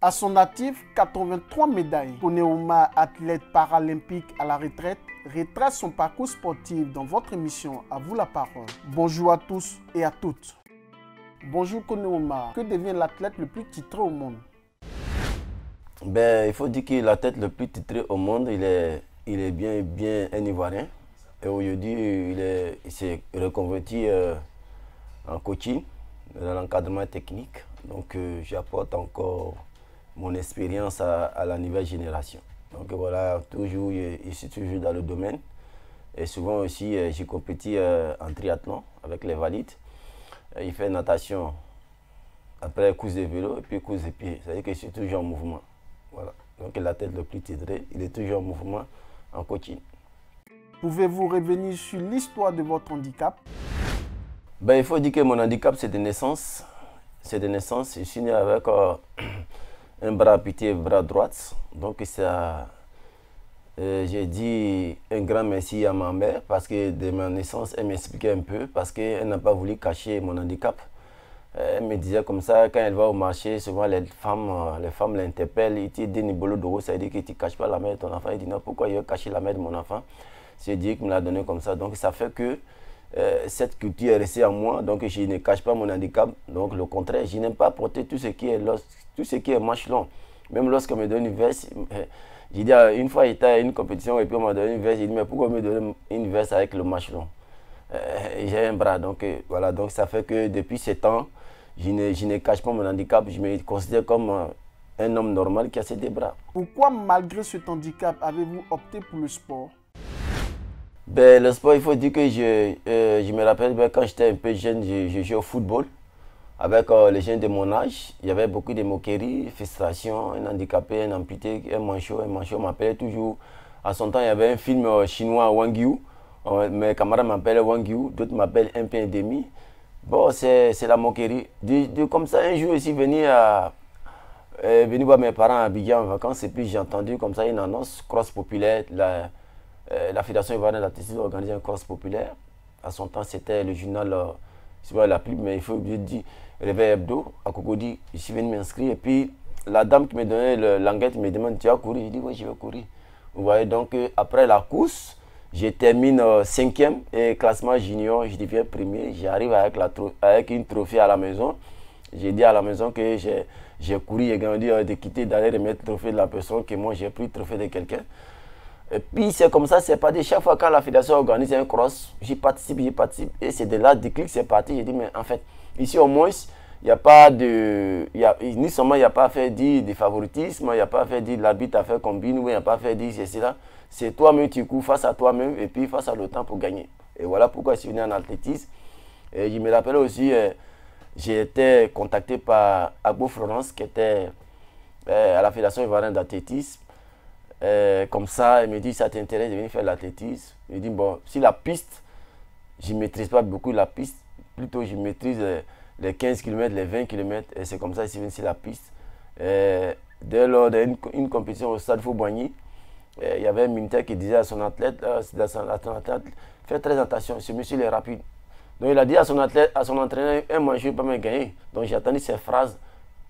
À son actif, 83 médailles. Koneouma, athlète paralympique à la retraite, retrace son parcours sportif dans votre émission À vous la parole. Bonjour à tous et à toutes. Bonjour Koneouma, que devient l'athlète le plus titré au monde? Il faut dire que l'athlète le plus titré au monde, il est bien un Ivoirien. Et aujourd'hui, il s'est reconverti en coaching, dans l'encadrement technique. Donc j'apporte encore mon expérience à la nouvelle génération. Donc voilà, toujours, je suis toujours dans le domaine. Et souvent aussi, j'ai compétit en triathlon avec les valides. Il fait natation, après course de vélo et puis course de pied. C'est-à-dire que je suis toujours en mouvement. Voilà. Donc la tête le plus titré, il est toujours en mouvement, en coaching. Pouvez-vous revenir sur l'histoire de votre handicap? Il faut dire que mon handicap, c'est de naissance. C'est de naissance. Je suis né avec un bras amputé, bras droit. Donc ça, j'ai dit un grand merci à ma mère parce que de ma naissance, elle m'expliquait un peu parce qu'elle n'a pas voulu cacher mon handicap. Elle me disait comme ça, quand elle va au marché, souvent les femmes l'interpellent, ils disent Nibolo Doro, ça veut dire que tu ne caches pas la mère de ton enfant. Il dit non, pourquoi il a caché la mère de mon enfant? C'est Dieu qui me l'a donné comme ça. Donc ça fait que cette culture est restée en moi, donc je ne cache pas mon handicap. Donc le contraire, je n'aime pas porter tout ce qui est manche long. Même lorsqu'on me donne une veste, j'ai dit une fois j'étais à une compétition et puis on m'a donné une veste, j'ai dit mais pourquoi on me donne une veste avec le manche long? J'ai un bras, donc voilà, donc ça fait que depuis 7 ans, je ne cache pas mon handicap, je me considère comme un homme normal qui a ses deux bras. Pourquoi malgré cet handicap avez-vous opté pour le sport? Le sport, il faut dire que je me rappelle quand j'étais un peu jeune, je jouais au football avec les jeunes de mon âge. Il y avait beaucoup de moqueries, frustrations, un handicapé, un amputé, un manchot. On m'appelait toujours. À son temps, il y avait un film chinois, Wang Yu. Mes camarades m'appellent Wang Yu, d'autres m'appellent un peu et demi. Bon, c'est la moquerie. Comme ça, un jour, je suis venu voir mes parents à Abidjan en vacances et puis j'ai entendu comme ça une annonce, cross populaire. La Fédération ivoirienne d'athlétisme organisait un cross populaire. À son temps, c'était le journal, c'est pas la pub, mais il faut dire Réveil Hebdo, à Cocody. Je suis venu m'inscrire et puis la dame qui me donnait l'enquête me demande tu vas courir? Je dis oui, je vais courir. Vous voyez, donc après la course, je termine 5e et classement junior, je deviens premier. J'arrive avec une trophée à la maison. J'ai dit à la maison que j'ai couru et grandi de quitter, d'aller remettre le trophée de la personne, que moi j'ai pris le trophée de quelqu'un. Et puis c'est comme ça, c'est parti. Chaque fois quand la fédération organise un cross, j'y participe. Et c'est de là, déclic, c'est parti. J'ai dit, mais en fait, ici au moins, il n'y a pas de. Ni seulement il n'y a pas fait dire de favoritisme, il n'y a pas fait dire l'arbitre a fait combine, ou il n'y a pas fait dire c'est cela. C'est toi-même, tu cours face à toi-même et puis face à le temps pour gagner. Et voilà pourquoi je suis venu en athlétisme. Et je me rappelle aussi, j'ai été contacté par Agbo Florence, qui était à la Fédération ivoirienne d'athlétisme. Comme ça, il me dit, ça t'intéresse de venir faire l'athlétisme? Je dis, bon, si la piste, je ne maîtrise pas beaucoup la piste, plutôt je maîtrise les 15 km, les 20 km, et c'est comme ça que je suis venu sur la piste. Dès lors d'une compétition au stade Fauboigny, il y avait un militaire qui disait à son athlète, fais très attention, ce monsieur est rapide. Donc il a dit à son entraîneur, un manchot ne peut pas me gagner. Donc j'ai entendu ces phrases.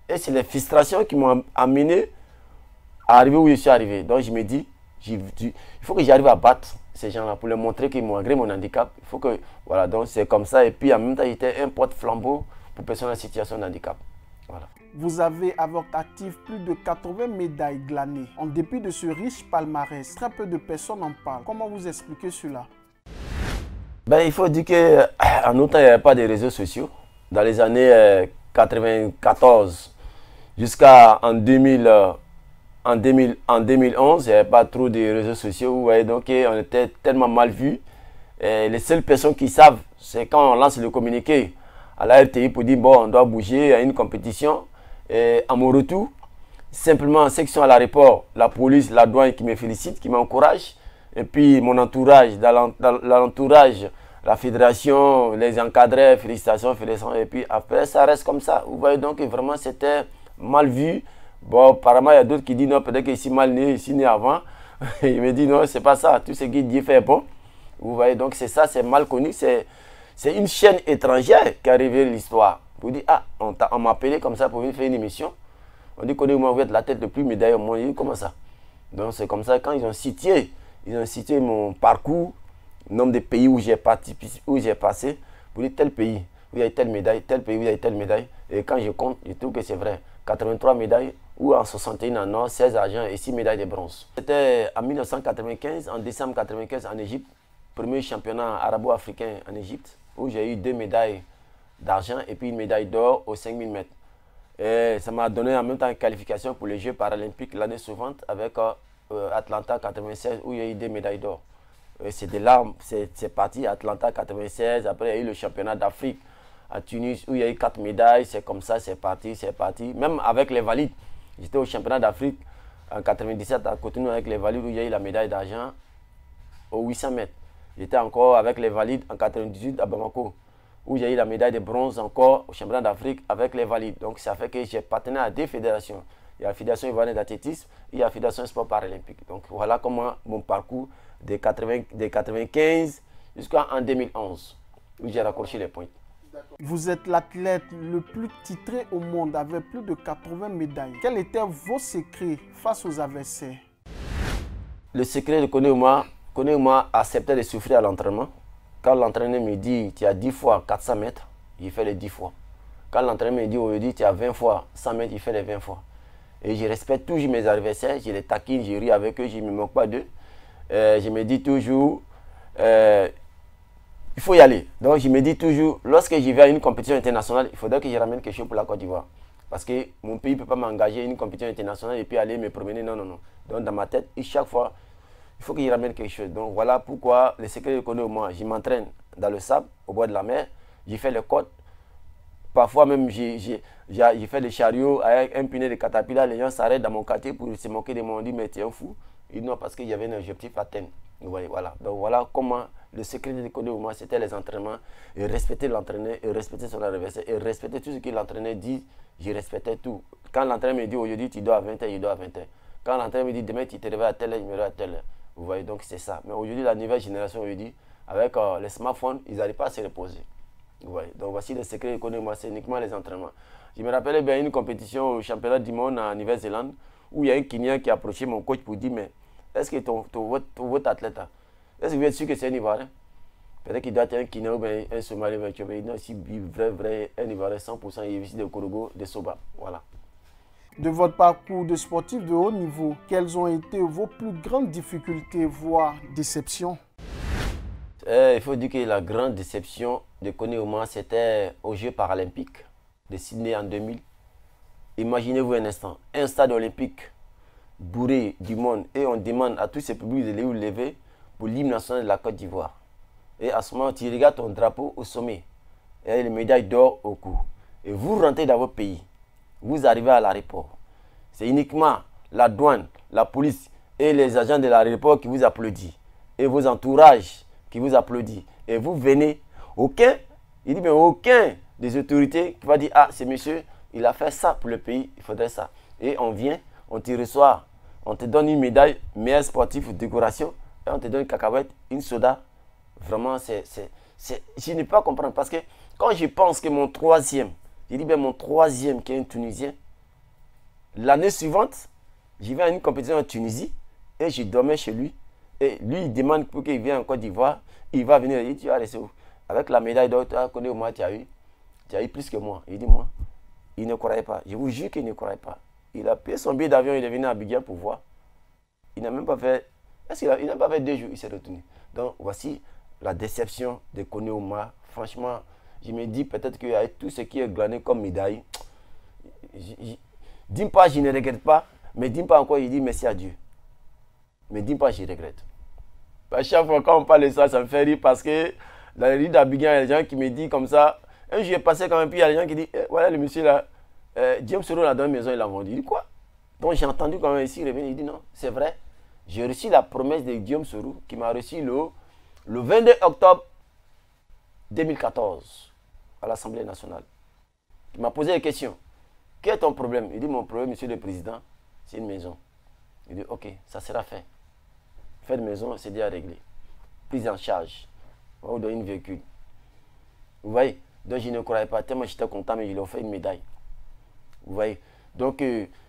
Et c'est les frustrations qui m'ont amené à arriver où je suis arrivé. Donc je me dis, il faut que j'arrive à battre ces gens-là pour leur montrer qu'ils m'ont malgré mon handicap. Il faut que, voilà, donc c'est comme ça. Et puis en même temps, j'étais un porte-flambeau pour personnes en situation de handicap. Voilà. Vous avez à votre actif plus de 80 médailles glanées. En dépit de ce riche palmarès, très peu de personnes en parlent. Comment vous expliquez cela? Il faut dire qu'en autant, il n'y avait pas de réseaux sociaux. Dans les années 94 jusqu'en 2011, il n'y avait pas trop de réseaux sociaux. Vous voyez, donc on était tellement mal vus. Les seules personnes qui savent, c'est quand on lance le communiqué à la RTI pour dire bon, on doit bouger à une compétition. Et à mon retour, simplement en section à l'aéroport, la police, la douane qui me félicite, qui m'encourage. Et puis mon entourage, dans l'entourage, la fédération, les encadrés, félicitations. Et puis après, ça reste comme ça. Vous voyez donc vraiment c'était mal vu. Bon, apparemment, il y a d'autres qui disent non, peut-être que ici mal né, ici né avant. Il me dit non, c'est pas ça. Tout ce qu'il dit fait bon. Vous voyez, donc c'est ça, c'est mal connu. C'est une chaîne étrangère qui a révélé l'histoire. Vous dites, ah, on m'a appelé comme ça pour venir faire une émission. On dit Koné Ouma, vous êtes la tête le plus médaillée au monde. Il dit, comment ça? Donc c'est comme ça, quand ils ont cité mon parcours, le nombre de pays où j'ai passé, pour dire tel pays, où il y a telle médaille, tel pays où il y a telle médaille. Et quand je compte, je trouve que c'est vrai. 83 médailles, ou en 61 en or, 16 argent et 6 médailles de bronze. C'était en 1995, en décembre 1995 en Égypte, premier championnat arabo-africain en Égypte, où j'ai eu 2 médailles d'argent et puis une médaille d'or aux 5000 mètres. Et ça m'a donné en même temps une qualification pour les Jeux paralympiques l'année suivante avec Atlanta 96 où il y a eu 2 médailles d'or. C'est de là, c'est parti Atlanta 96, après il y a eu le championnat d'Afrique à Tunis où il y a eu 4 médailles, c'est comme ça, c'est parti. Même avec les valides, j'étais au championnat d'Afrique en 97 à Cotonou avec les valides où il y a eu la médaille d'argent aux 800 mètres. J'étais encore avec les valides en 98 à Bamako, où j'ai eu la médaille de bronze encore au championnat d'Afrique avec les valides. Donc ça fait que j'ai partenaire à 2 fédérations. Il y a la Fédération ivoirienne d'athlétisme et il y a la Fédération sport paralympique. Donc voilà comment mon parcours de 95 jusqu'en 2011, où j'ai raccroché les points. Vous êtes l'athlète le plus titré au monde avec plus de 80 médailles. Quels étaient vos secrets face aux adversaires? Le secret de Koné Ouma acceptait de souffrir à l'entraînement. Quand l'entraîneur me dit tu as 10 fois 400 mètres, il fait les 10 fois. Quand l'entraîneur me dit aujourd'hui tu as 20 fois 100 mètres, il fait les 20 fois. Et je respecte toujours mes adversaires, je les taquine, je ris avec eux, je ne me moque pas d'eux. Je me dis toujours, il faut y aller. Donc je me dis toujours, lorsque je vais à une compétition internationale, il faudrait que je ramène quelque chose pour la Côte d'Ivoire. Parce que mon pays ne peut pas m'engager à une compétition internationale et puis aller me promener. Non, non, non. Donc dans ma tête, chaque fois, il faut que je ramène quelque chose. Donc voilà pourquoi le secret de Koné Ouma, je m'entraîne dans le sable, au bord de la mer, j'ai fait les côtes. Parfois même, j'ai fait des chariots avec un pneu de caterpillar. Les gens s'arrêtent dans mon quartier pour se moquer de moi. On dit, mais tu es un fou. Ils disent non, parce qu'il y avait un objectif à atteindre. Vous voyez, voilà. Donc voilà comment le secret de Koné Ouma, c'était les entraînements. Et respecter l'entraîneur, et respecter son adversaire, et respecter tout ce que l'entraîneur dit. Je respectais tout. Quand l'entraîneur me dit aujourd'hui, tu dois à 20h, je dois à 20h. Quand l'entraîneur me dit demain, tu te réveilles à telle heure, je me réveille à telle heure. Vous voyez, donc c'est ça. Mais aujourd'hui, la nouvelle génération, aujourd'hui, avec les smartphones, ils n'arrivent pas à se reposer. Ouais. Donc voici le secret de Koné Ouma, c'est uniquement les entraînements. Je me rappelle bien une compétition au championnat du monde en Nouvelle-Zélande où il y a un Kenyan qui a approché mon coach pour dire mais est-ce que votre athlète, est-ce que vous êtes sûr que c'est un Ivoirien? Peut-être qu'il doit être un Kenyan ou bien un Somalien. Non, si vrai, un Ivoirien 100%, il est ici de Korogo, de Soba. Voilà. De votre parcours de sportif de haut niveau, quelles ont été vos plus grandes difficultés, voire déceptions? Il faut dire que la grande déception de Koné Ouma, c'était aux Jeux paralympiques de Sydney en 2000. Imaginez-vous un instant, un stade olympique bourré du monde et on demande à tous ces publics de les lever pour l'hymne national de la Côte d'Ivoire. Et à ce moment, tu regardes ton drapeau au sommet et les médailles d'or au cou. Et vous rentrez dans votre pays, vous arrivez à l'aéroport. C'est uniquement la douane, la police et les agents de l'aéroport qui vous applaudissent. Et vos entourages qui vous applaudissent. Et vous venez, aucun des autorités qui va dire, ah, c'est monsieur, il a fait ça pour le pays, il faudrait ça. Et on vient, on te reçoit, on te donne une médaille, meilleur sportif ou décoration, et on te donne une cacahuète, une soda. Vraiment, je ne peux pas comprendre. Parce que quand je pense que mon troisième, je dis bien mon troisième qui est un Tunisien, l'année suivante, je vais à une compétition en Tunisie et je dormais chez lui. Et lui, il demande pour qu'il vienne en Côte d'Ivoire. Il va venir, il dit, tu vas rester où? Avec la médaille d'or, tu as connu au moins, tu as eu plus que moi. Il dit, moi, il ne croyait pas. Je vous jure qu'il ne croyait pas. Il a payé son billet d'avion, il est venu à Abidjan pour voir. Il n'a même pas fait, il n'a pas fait 2 jours, il s'est retourné. Donc, voici la déception de Koné Ouma. Franchement, je me dis peut-être qu'avec tout ce qui est glané comme médaille, dis pas, je ne regrette pas, mais dis pas encore, il dit merci à Dieu. Mais dis pas, je regrette. À chaque fois quand on parle de ça, ça me fait rire parce que dans les rues d'Abidjan, il y a des gens qui me disent comme ça. Un jour, j'ai passé quand même, puis il y a des gens qui disent, voilà le monsieur là, James Soro là dans la maison, il l'a vendu. Il dit quoi? Donc j'ai entendu quand même ici, il revient, il dit non, c'est vrai. J'ai reçu la promesse de Guillaume Soro qui m'a reçu le 22 octobre 2014 à l'Assemblée nationale. Il m'a posé des questions. Quel est ton problème? Il dit, mon problème, monsieur le président, c'est une maison. Il dit, ok, ça sera fait. Faire de maison, c'est déjà réglé. Prise en charge. On va vous donner une véhicule. Vous voyez? Donc je ne croyais pas. Tellement j'étais content, mais je lui ai offert une médaille. Vous voyez? Donc,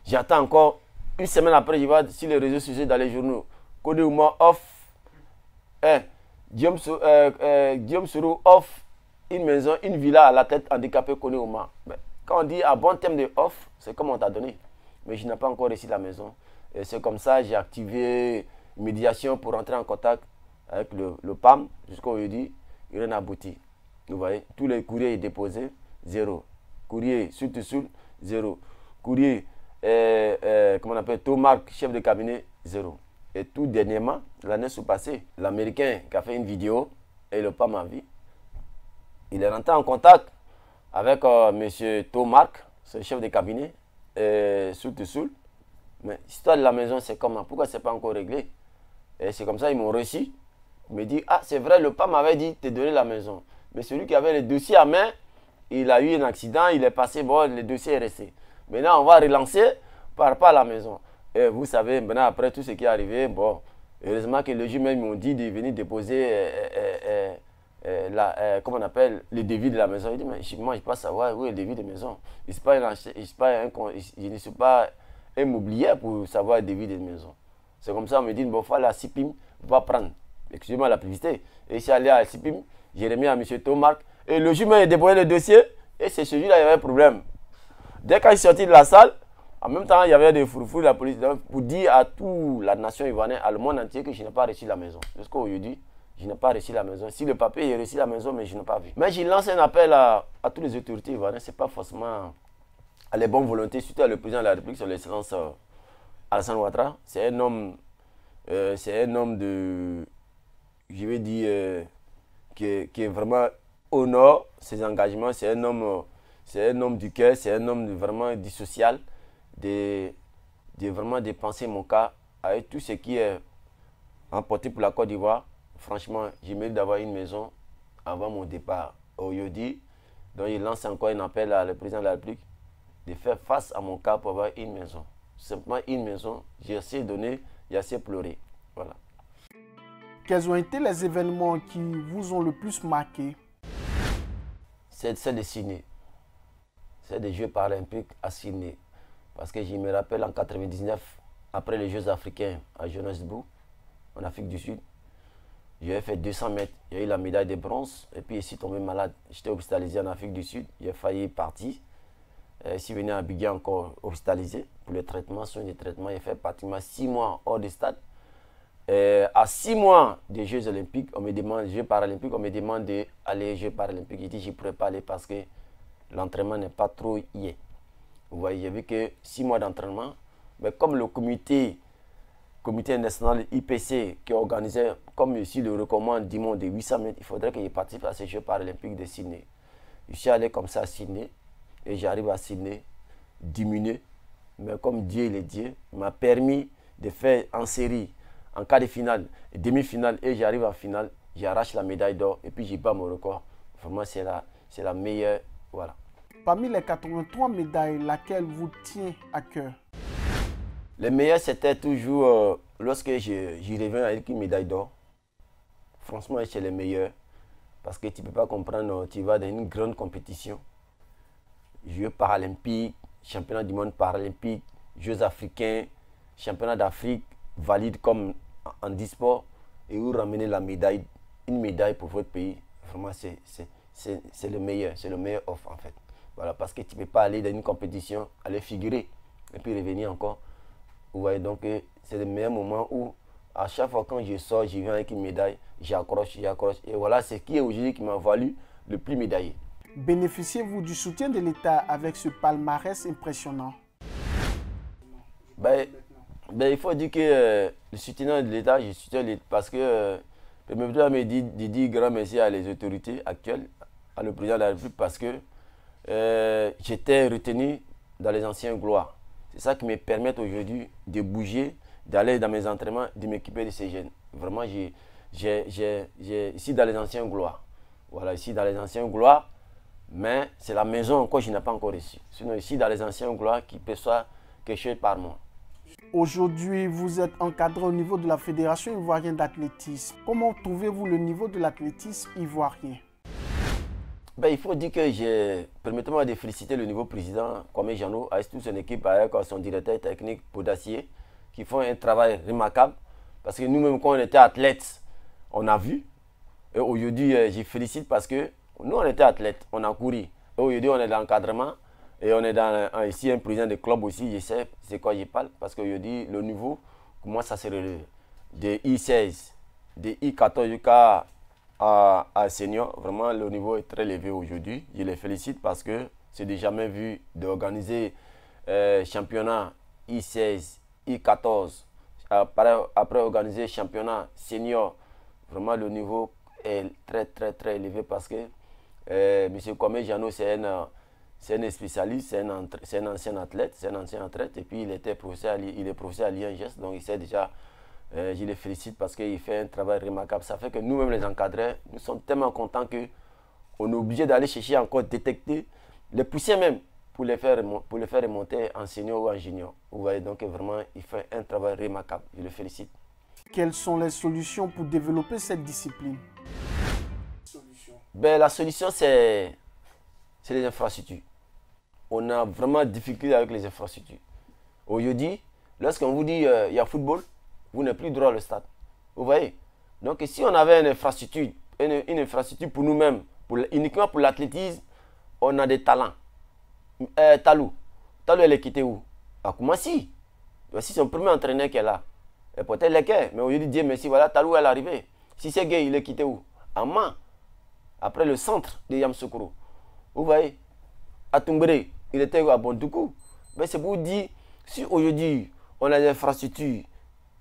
j'attends encore. Une semaine après, je vais sur les réseaux sociaux, dans les journaux. Kone Ouma offre. Guillaume Soro offre une maison, une villa à la tête handicapée Kone Ouma. Quand on dit à bon terme de offre, c'est comme on t'a donné. Mais je n'ai pas encore reçu la maison. Et c'est comme ça j'ai activé une médiation pour entrer en contact avec le PAM. Jusqu'à aujourd'hui, il rien n'a abouti. Vous voyez, tous les courriers déposés, 0. Courrier sur 0. Courrier, comment on appelle, Tomark, chef de cabinet, 0. Et tout dernièrement, l'année sous-passée, l'Américain qui a fait une vidéo, et le PAM a vu, il est rentré en contact avec M. Tomark, ce chef de cabinet, Soul. Mais l'histoire de la maison, c'est comment? Pourquoi ce n'est pas encore réglé? Et c'est comme ça, ils m'ont reçu. Ils me disent, ah, c'est vrai, le PAM m'avait dit de te donner la maison. Mais celui qui avait le dossier à main, il a eu un accident, il est passé, bon, le dossier est resté. Maintenant, on va relancer par rapport à la maison. Et vous savez, maintenant, après tout ce qui est arrivé, bon, heureusement que le juge même m'ont dit de venir déposer comment on appelle, le devis de la maison. Il dit, mais moi, je ne peux pas savoir où est le devis de maison. Je ne suis pas immobilier pour savoir le devis de maison. C'est comme ça, on me dit, bon, il faut aller à CIPIM, va prendre. Excusez-moi la publicité. Et je suis allé à CIPIM, j'ai remis à M. Tomark. Et le juge m'a déposé le dossier. Et c'est celui-là, il y avait un problème. Dès qu'il est sorti de la salle, en même temps, il y avait des fourfous de la police. Donc, pour dire à toute la nation ivoirienne, à le monde entier, que je n'ai pas reçu la maison. Jusqu'à aujourd'hui, je n'ai pas reçu la maison. Si le papier, j'ai reçu la maison, mais je n'ai pas vu. Mais j'ai lancé un appel à toutes les autorités ivoiriennes. Ce n'est pas forcément à les bonnes volontés, surtout à le président de la République, son excellence Alassane Ouattara. C'est un homme de, je vais dire, qui est vraiment honore ses engagements. C'est un homme du cœur, c'est un homme vraiment du social, de vraiment dépenser mon cas avec tout ce qui est emporté pour la Côte d'Ivoire. Franchement, j'ai mérite d'avoir une maison avant mon départ au Yodi. Donc il lance encore un appel à le président de la République de faire face à mon cas pour avoir une maison. Simplement une maison, j'ai assez donné, j'ai assez pleuré. Voilà. Quels ont été les événements qui vous ont le plus marqué? C'est de Sydney. C'est des Jeux paralympiques à Sydney. Parce que je me rappelle en 1999, après les Jeux africains à Johannesburg, en Afrique du Sud, j'ai fait 200 mètres. J'ai eu la médaille de bronze. Et puis, je suis tombé malade. J'étais hospitalisé en Afrique du Sud. J'ai failli partir. Je suis venu à Abidjan encore hospitalisé pour les traitements, soins de traitement. J'ai fait pratiquement 6 mois hors de stade. À 6 mois des Jeux olympiques, on me demande, Jeux paralympiques, on me demande d'aller aux Jeux paralympiques. Je dis, je ne pourrais pas aller parce que l'entraînement n'est pas trop y est. Vous voyez, j'ai vu que 6 mois d'entraînement, mais comme le comité national IPC qui organisait, comme ici le recommande, du monde de 800 mètres, il faudrait que je participe à ces Jeux paralympiques de Sydney. Je suis allé comme ça à Sydney et j'arrive à Sydney diminué. Mais comme Dieu il est Dieu, il m'a permis de faire en série, en quart de finale, demi-finale et j'arrive en finale, j'arrache la médaille d'or et puis j'ai bats mon record. Vraiment, c'est la meilleure. Voilà. Parmi les 83 médailles, laquelle vous tient à cœur? Les meilleurs, c'était toujours lorsque j'y reviens avec une médaille d'or. Franchement, c'est les meilleurs. Parce que tu ne peux pas comprendre, tu vas dans une grande compétition. Jeux paralympiques, championnat du monde paralympique, Jeux africains, championnat d'Afrique, valide comme en e-sport. Et vous ramenez la médaille, une médaille pour votre pays. Vraiment, c'est le meilleur. C'est le meilleur offre en fait. Voilà, parce que tu ne peux pas aller dans une compétition, aller figurer et puis revenir encore. Vous voyez, donc c'est le meilleur moment où à chaque fois quand je sors, je viens avec une médaille, j'accroche. Et voilà, c'est ce qui est aujourd'hui qui m'a valu le plus médaillé. Bénéficiez-vous du soutien de l'État avec ce palmarès impressionnant? Il faut dire que le soutien de l'État, je soutiens l'État parce que je me dis grand merci à les autorités actuelles, à le président de la République parce que j'étais retenu dans les anciens gloires. C'est ça qui me permet aujourd'hui de bouger, d'aller dans mes entraînements, de m'occuper de ces jeunes. Vraiment, ici dans les anciens gloires. Voilà, ici dans les anciens gloires, mais c'est la maison encore que je n'ai pas encore reçue. Sinon, ici dans les anciens gloires, qui perçoit quelque chose par mois. Aujourd'hui, vous êtes encadré au niveau de la Fédération ivoirienne d'athlétisme. Comment trouvez-vous le niveau de l'athlétisme ivoirien? Ben, il faut dire que permettez-moi de féliciter le nouveau président Kwame Jano avec toute son équipe, avec son directeur technique Podacier, qui font un travail remarquable. Parce que nous-mêmes, quand on était athlètes, on a vu. Et aujourd'hui, je félicite parce que nous, on était athlètes, on a couru. Et aujourd'hui, on est dans l'encadrement. Et on est ici un président de club aussi, je sais c'est quoi je parle. Parce qu'aujourd'hui, le niveau commence à se relever. De I16, de I14 jusqu'à senior, vraiment le niveau est très élevé aujourd'hui. Je les félicite parce que c'est déjà jamais vu d'organiser championnat I16, I14, après organiser championnat senior. Vraiment le niveau est très élevé parce que M. Kwame Jano c'est un spécialiste, c'est un ancien athlète, et puis il est professeur à l'INGES, donc il sait déjà. Je les félicite parce qu'il fait un travail remarquable. Ça fait que nous-mêmes, les encadreurs, nous sommes tellement contents qu'on est obligé d'aller chercher encore, détecter, les pousser même pour les faire remonter en senior ou en junior. Vous voyez, donc vraiment, il fait un travail remarquable. Je le félicite. Quelles sont les solutions pour développer cette discipline? Ben, la solution, c'est les infrastructures. On a vraiment difficulté avec les infrastructures. Aujourd'hui, lorsqu'on vous dit il y a football, vous n'avez plus droit au stade. Vous voyez? Donc si on avait une infrastructure pour nous-mêmes, uniquement pour l'athlétisme, on a des talents. Talou, elle est quittée où? À Koumassi. Voici son premier entraîneur qui est là. Et peut-être l'équerre, mais aujourd'hui, Dieu merci, voilà, Talou elle est arrivée. Si c'est gay, il est quitté où? À Man, après le centre de Yamoussoukro. Vous voyez? À Tumbré, il était à Bondoukou. Mais c'est pour dire, si aujourd'hui, on a des infrastructures,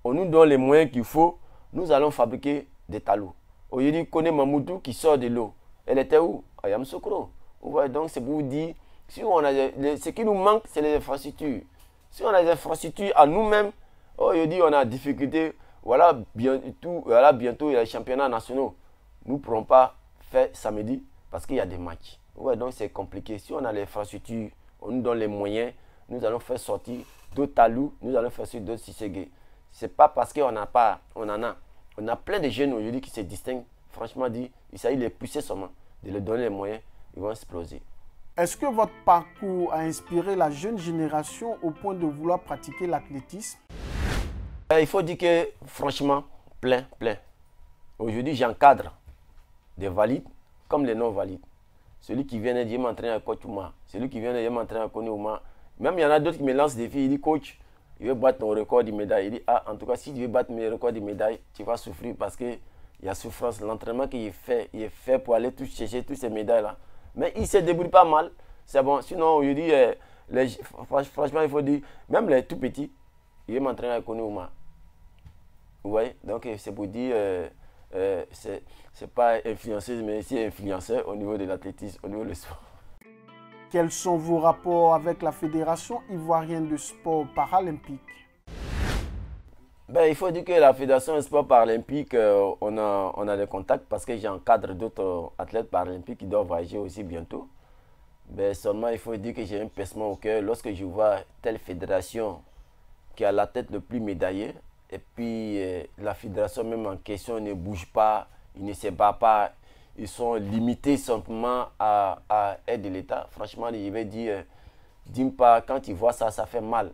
on nous donne les moyens qu'il faut, nous allons fabriquer des talous. Aujourd'hui, Kone Mamoudou qui sort de l'eau, elle était où? À Yamoussoukro. Vous voyez, donc c'est pour dire, si on a ce qui nous manque, c'est les infrastructures. Si on a des infrastructures à nous-mêmes, aujourd'hui, on a des difficultés. Voilà, bientôt, il y a les championnats nationaux. Nous ne pourrons pas faire samedi parce qu'il y a des matchs. Ouais, donc c'est compliqué. Si on a l'infrastructure, on nous donne les moyens, nous allons faire sortir d'autres talous, nous allons faire sortir d'autres Sisségué. Ce n'est pas parce qu'on n'a pas, on en a. On a plein de jeunes aujourd'hui qui se distinguent. Franchement dit, il s'agit de les pousser seulement, de leur donner les moyens, ils vont exploser. Est-ce que votre parcours a inspiré la jeune génération au point de vouloir pratiquer l'athlétisme? Il faut dire que franchement, plein. Aujourd'hui, j'encadre des valides comme les non-valides. Celui qui vient de dire m'entraîner à Kotouma, celui qui vient de dire m'entraîner à Konouma. Même il y en a d'autres qui me lancent des filles, ils disent coach, il veut battre ton record de médaille. Il dit, en tout cas, si tu veux battre mes records de médaille, tu vas souffrir parce qu'il y a souffrance. L'entraînement qu'il fait, il est fait pour aller chercher toutes ces médailles-là. Mais il se débrouille pas mal. C'est bon. Sinon, je dis, franchement, il faut dire, même les tout petits, il veut m'entraîner à Konouma. Vous voyez? Donc, c'est pour dire, c'est pas influenceuse, mais c'est influenceur au niveau de l'athlétisme, au niveau du sport. Quels sont vos rapports avec la Fédération ivoirienne de sport paralympique? Il faut dire que la Fédération de sport paralympique, on a des contacts parce que j'encadre d'autres athlètes paralympiques qui doivent voyager aussi bientôt. Seulement, il faut dire que j'ai un pincement au cœur lorsque je vois telle fédération qui a la tête le plus médaillée et puis la fédération même en question ne bouge pas, il ne se bat pas. Ils sont limités simplement à aide de l'État. Franchement, je vais dire, d'une part, quand ils voient ça, ça fait mal.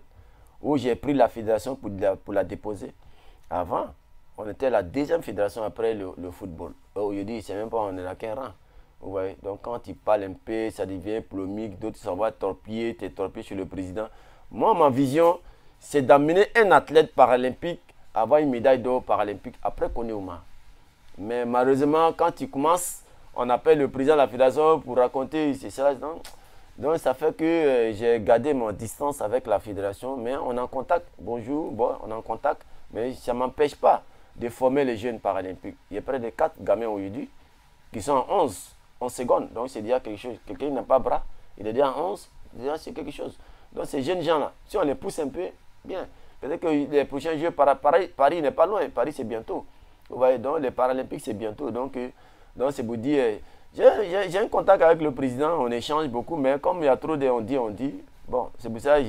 Où j'ai pris la fédération pour la déposer. Avant, on était la deuxième fédération après le football. Aujourd'hui, c'est même pas, on est à qu'un rang. Vous voyez? Donc quand ils parlent un peu, ça devient polémique. D'autres s'en vont torpiller sur le président. Moi, ma vision, c'est d'amener un athlète paralympique à avoir une médaille d'or paralympique après Konéouma. Mais malheureusement, quand tu commences, on appelle le président de la fédération pour raconter cela. Donc ça fait que j'ai gardé mon distance avec la fédération. Mais on est en contact. Bonjour, bon, on est en contact. Mais ça ne m'empêche pas de former les jeunes paralympiques. Il y a près de 4 gamins aujourd'hui qui sont en 11 secondes. Donc c'est déjà quelque chose. Quelqu'un qui n'a pas bras, il est déjà en 11. Déjà c'est quelque chose. Donc ces jeunes gens-là, si on les pousse un peu, bien. Peut-être que les prochains Jeux, Paris n'est pas loin. Paris c'est bientôt. Vous voyez, donc les Paralympiques, c'est bientôt. Donc c'est pour dire, j'ai un contact avec le président, on échange beaucoup, mais comme il y a trop de on dit, bon, c'est pour ça que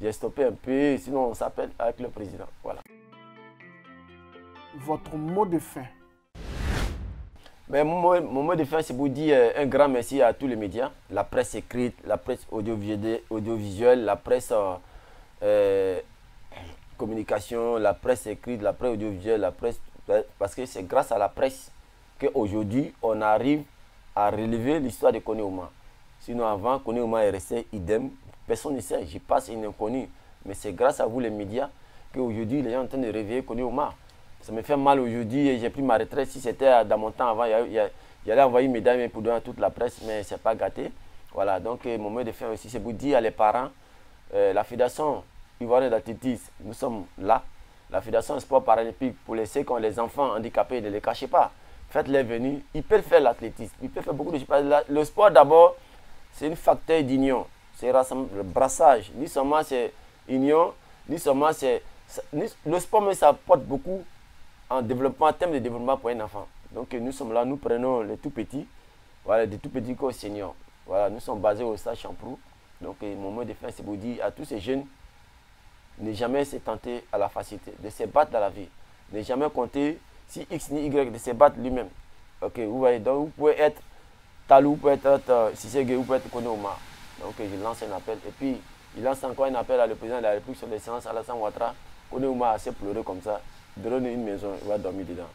j'ai stoppé un peu, sinon on s'appelle avec le président. Voilà. Votre mot de fin? Mais mon mot de fin, c'est pour dire un grand merci à tous les médias, la presse écrite, la presse audiovisuelle, la presse communication, la presse écrite, la presse audiovisuelle, la presse, parce que c'est grâce à la presse qu'aujourd'hui, on arrive à relever l'histoire de Kone Ouma. Sinon, avant, Kone Ouma est resté idem. Personne ne sait, j'y passe une inconnue. Mais c'est grâce à vous, les médias, qu'aujourd'hui, les gens sont en train de réveiller Kone Ouma. Ça me fait mal aujourd'hui et j'ai pris ma retraite. Si c'était dans mon temps avant, j'allais envoyer mes dames pour donner à toute la presse, mais ce n'est pas gâté. Voilà, donc mon mot de fin aussi, c'est pour dire à les parents, la Fédération ivoirienne d'athlétisme, nous sommes là. La Fédération sport paralympique, pour laisser quand les enfants handicapés, ne les cachez pas. Faites-les venir, ils peuvent faire l'athlétisme, ils peuvent faire beaucoup de choses. Le sport d'abord, c'est un facteur d'union, c'est le brassage. Ni seulement c'est union, ni seulement c'est... Le sport, mais ça apporte beaucoup en développement, en termes de développement pour un enfant. Donc nous sommes là, nous prenons les tout petits, voilà, des tout petits qu'aux seniors. Voilà, nous sommes basés au stade Champrou. Donc mon mot de fin, c'est pour dire à tous ces jeunes, ne jamais se tenter à la facilité, de se battre dans la vie. Ne jamais compter si X ni Y, de se battre lui-même. Ok, vous voyez, donc vous pouvez être Talou, vous pouvez être Sissé, vous pouvez être Kone Ouma. Donc je lance un appel. Et puis, il lance encore un appel à le président de la République sur l'excellence Alassane Ouattara. Kone Ouma a assez pleuré comme ça. Donnez une maison, il va dormir dedans.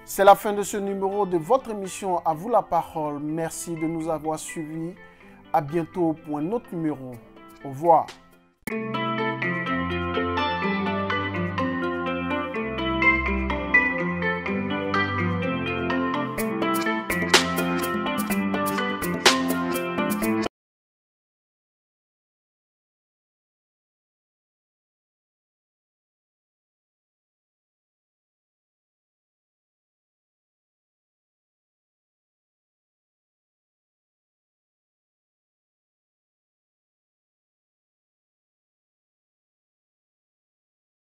C'est la fin de ce numéro de votre émission À vous la parole. Merci de nous avoir suivis. À bientôt pour un autre numéro. Au revoir.